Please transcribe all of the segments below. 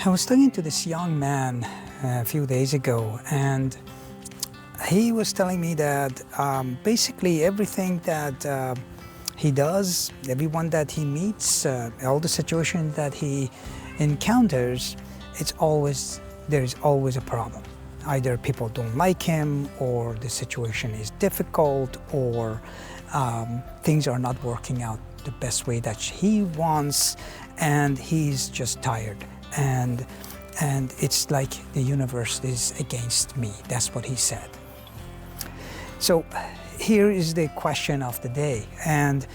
I was talking to this young man a few days ago, and he was telling me that basically everything that he does, everyone that he meets, all the situations that he encounters, there is always a problem. Either people don't like him, or the situation is difficult, or things are not working out the best way that he wants, and he's just tired. And it's like the universe is against me. That's what he said. So here is the question of the day. And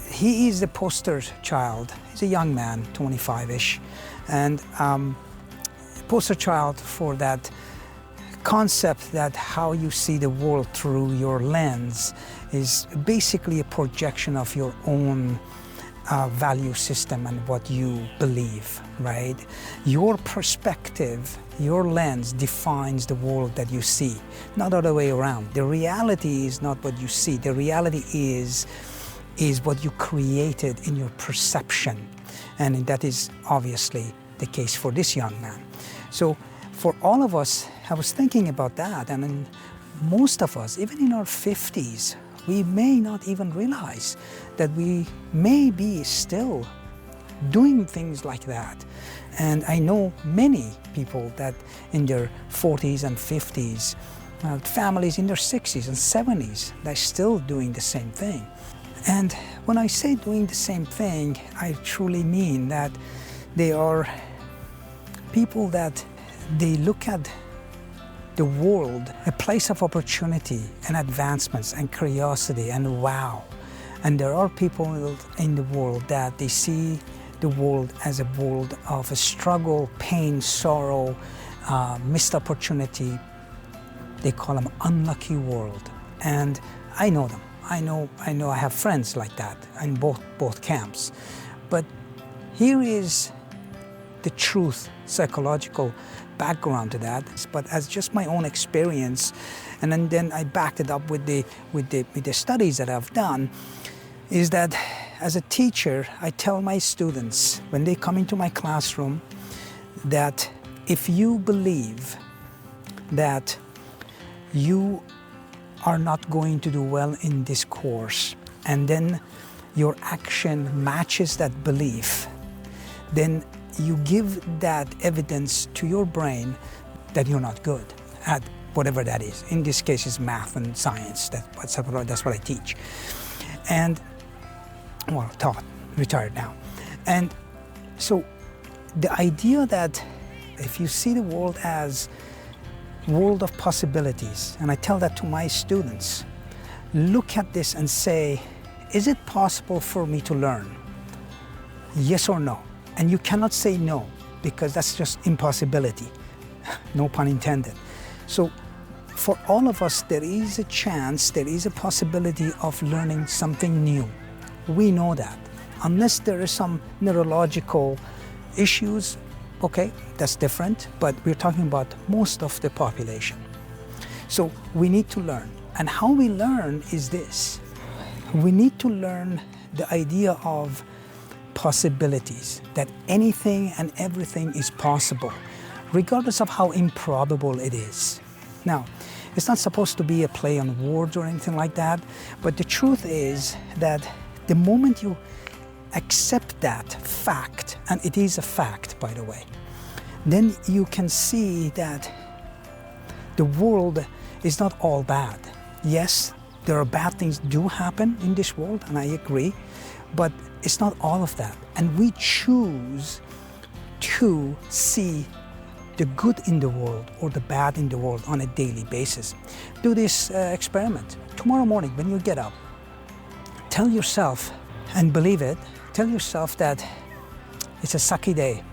he is the poster child. He's a young man, 25-ish, and poster child for that concept that how you see the world through your lens is basically a projection of your own value system and what you believe, right? Your perspective, your lens defines the world that you see, not the other way around. The reality is not what you see. The reality is what you created in your perception. And that is obviously the case for this young man. So for all of us, I was thinking about that, and in most of us, even in our 50s, we may not even realize that we may be still doing things like that. And I know many people that in their 40s and 50s, families in their 60s and 70s, they're still doing the same thing. And when I say doing the same thing, I truly mean that they are people that they look at the world, a place of opportunity and advancements and curiosity and wow. And there are people in the world that they see the world as a world of a struggle, pain, sorrow, missed opportunity. They call them unlucky world. And I know them. I know I have friends like that in both camps. But here is the truth, psychological background to that, but as just my own experience, and then I backed it up with the studies that I've done, is that as a teacher, I tell my students when they come into my classroom that if you believe that you are not going to do well in this course, and then your action matches that belief, then you give that evidence to your brain that you're not good at whatever that is. In this case, it's math and science. That's what I teach. And, well, taught, retired now. And so the idea that if you see the world as world of possibilities, and I tell that to my students, look at this and say, is it possible for me to learn? Yes or no? And you cannot say no, because that's just impossibility, no pun intended. So for all of us, there is a chance, there is a possibility of learning something new. We know that. Unless there is some neurological issues, okay, that's different, but we're talking about most of the population. So we need to learn. And how we learn is this. We need to learn the idea of possibilities, that anything and everything is possible, regardless of how improbable it is. Now, it's not supposed to be a play on words or anything like that, but the truth is that the moment you accept that fact, and it is a fact, by the way, then you can see that the world is not all bad. Yes, there are bad things do happen in this world, and I agree, but it's not all of that. And we choose to see the good in the world or the bad in the world on a daily basis. Do this experiment. Tomorrow morning when you get up, tell yourself, and believe it, tell yourself that it's a sucky day.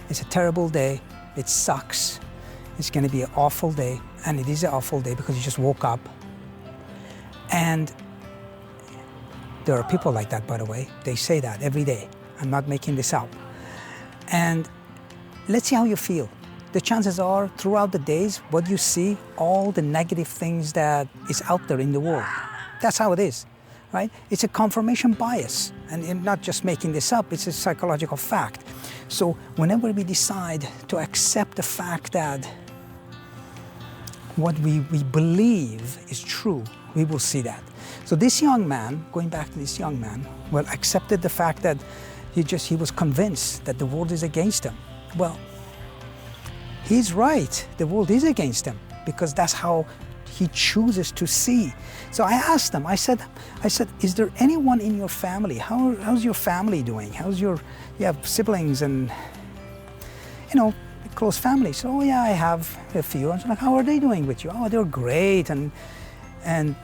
It's a terrible day. It sucks. It's going to be an awful day. And it is an awful day because you just woke up. And there are people like that, by the way. They say that every day. I'm not making this up. And let's see how you feel. The chances are, throughout the days, what you see, all the negative things that is out there in the world. That's how it is, right? It's a confirmation bias. And I'm not just making this up, it's a psychological fact. So whenever we decide to accept the fact that what we believe is true, we will see that. So this young man, going back to this young man, well, accepted the fact that he was convinced that the world is against him. Well, he's right, the world is against him, because that's how he chooses to see. So I asked him, I said, is there anyone in your family? How's your family doing? You have siblings and, close family. So, oh yeah, I have a few. I was like, how are they doing with you? Oh, they're great. And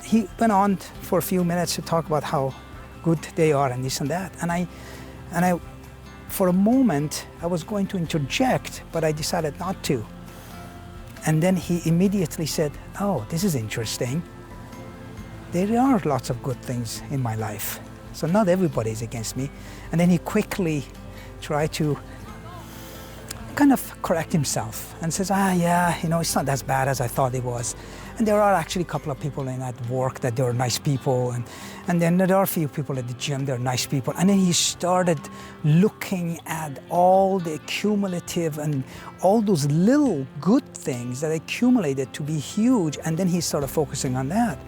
he went on for a few minutes to talk about how good they are and this and that. And I, for a moment, I was going to interject, but I decided not to. And then he immediately said, oh, this is interesting. There are lots of good things in my life. So not everybody is against me. And then he quickly tried to kind of correct himself and says, yeah, it's not as bad as I thought it was. And there are actually a couple of people at work that they're nice people. And then there are a few people at the gym, they're nice people. And then he started looking at all the cumulative and all those little good things that accumulated to be huge. And then he started focusing on that.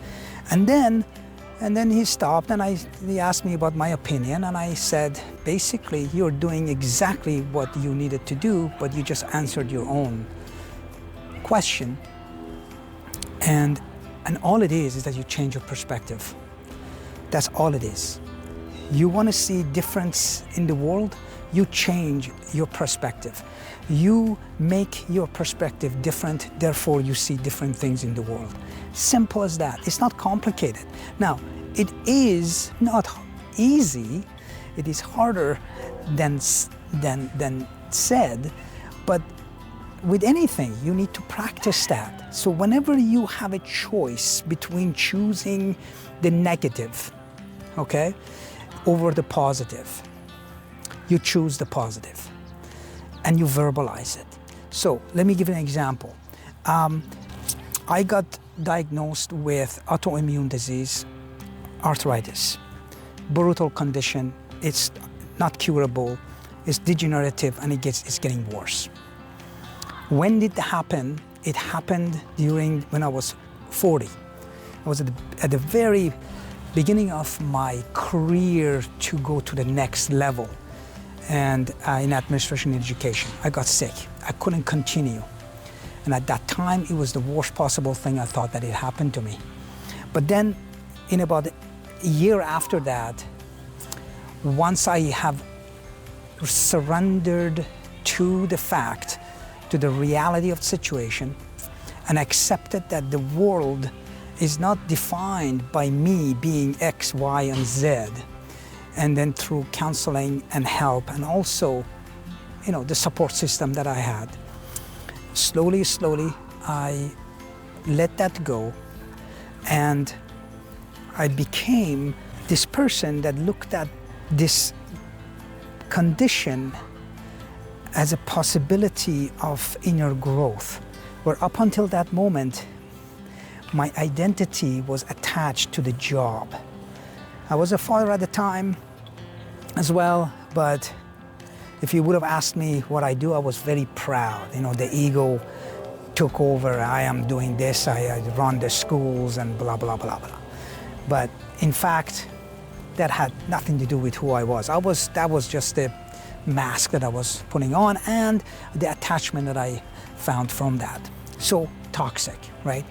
And then he stopped and he asked me about my opinion, and I said, basically, you're doing exactly what you needed to do, but you just answered your own question. And all it is that you change your perspective. That's all it is. You want to see difference in the world, you change your perspective. You make your perspective different, therefore you see different things in the world. Simple as that. It's not complicated. Now, it is not easy. It is harder than said, but with anything, you need to practice that. So whenever you have a choice between choosing the negative, okay, over the positive, you choose the positive and you verbalize it. So let me give you an example. I got diagnosed with autoimmune disease, arthritis, brutal condition. It's not curable, it's degenerative, and it's getting worse. When did it happen? It happened when I was 40. I was at the very beginning of my career to go to the next level, and in administration and education. I got sick. I couldn't continue. And at that time, it was the worst possible thing I thought that it happened to me. But then, in about a year after that, once I have surrendered to the fact, to the reality of the situation, and accepted that the world is not defined by me being X, Y, and Z, and then through counseling and help, and also, the support system that I had, slowly, I let that go, and I became this person that looked at this condition as a possibility of inner growth, where up until that moment, my identity was attached to the job. I was a father at the time as well, but if you would have asked me what I do, I was very proud. The ego took over. I am doing this, I run the schools and blah, blah, blah, blah. But in fact, that had nothing to do with who I was. That was just the mask that I was putting on and the attachment that I found from that. So toxic, right?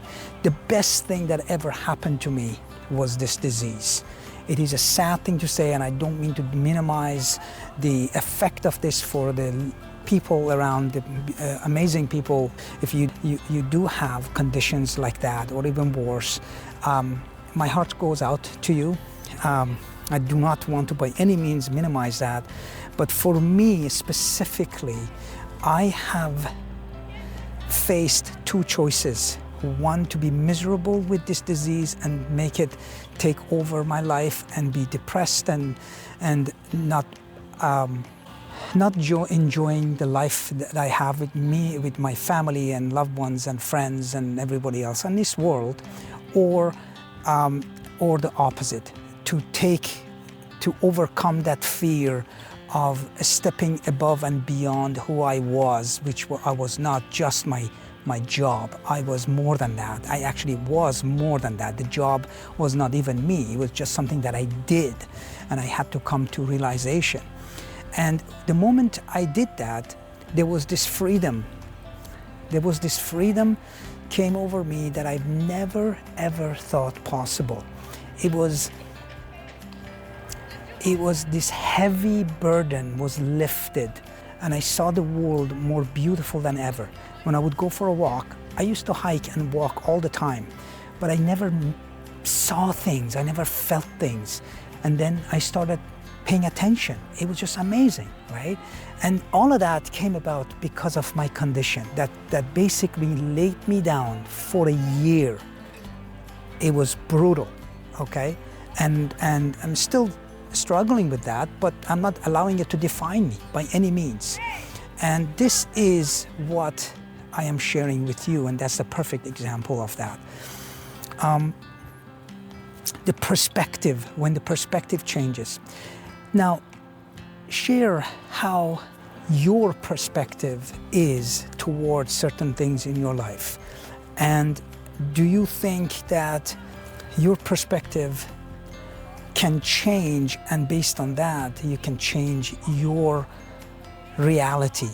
The best thing that ever happened to me was this disease. It is a sad thing to say, and I don't mean to minimize the effect of this for the people around, the amazing people. If you do have conditions like that, or even worse, my heart goes out to you. I do not want to by any means minimize that, but for me specifically, I have faced two choices. One, to be miserable with this disease and make it take over my life and be depressed and not enjoying the life that I have with me, with my family and loved ones and friends and everybody else in this world, or the opposite, to overcome that fear of stepping above and beyond who I was, I was not just my job. I was more than that. I actually was more than that. The job was not even me. It was just something that I did, and I had to come to realization. And the moment I did that, there was this freedom. There was this freedom came over me that I've never, ever thought possible. It was this heavy burden was lifted, and I saw the world more beautiful than ever. When I would go for a walk, I used to hike and walk all the time, but I never saw things, I never felt things. And then I started paying attention. It was just amazing, right? And all of that came about because of my condition that basically laid me down for a year. It was brutal, okay? And I'm still struggling with that, but I'm not allowing it to define me by any means. And this is what I am sharing with you, and that's the perfect example of that. The perspective, when the perspective changes. Now, share how your perspective is towards certain things in your life. And do you think that your perspective can change, and based on that, you can change your reality?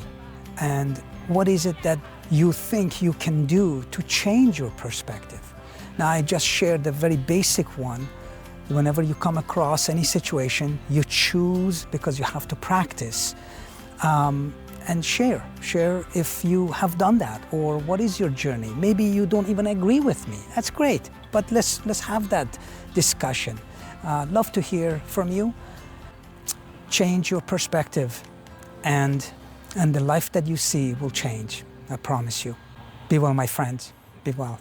And what is it that you think you can do to change your perspective? Now, I just shared the very basic one. Whenever you come across any situation, you choose, because you have to practice, and share if you have done that, or what is your journey. Maybe you don't even agree with me. That's great, but let's have that discussion. Love to hear from you. Change your perspective, and the life that you see will change. I promise you. Be well, my friends. Be well.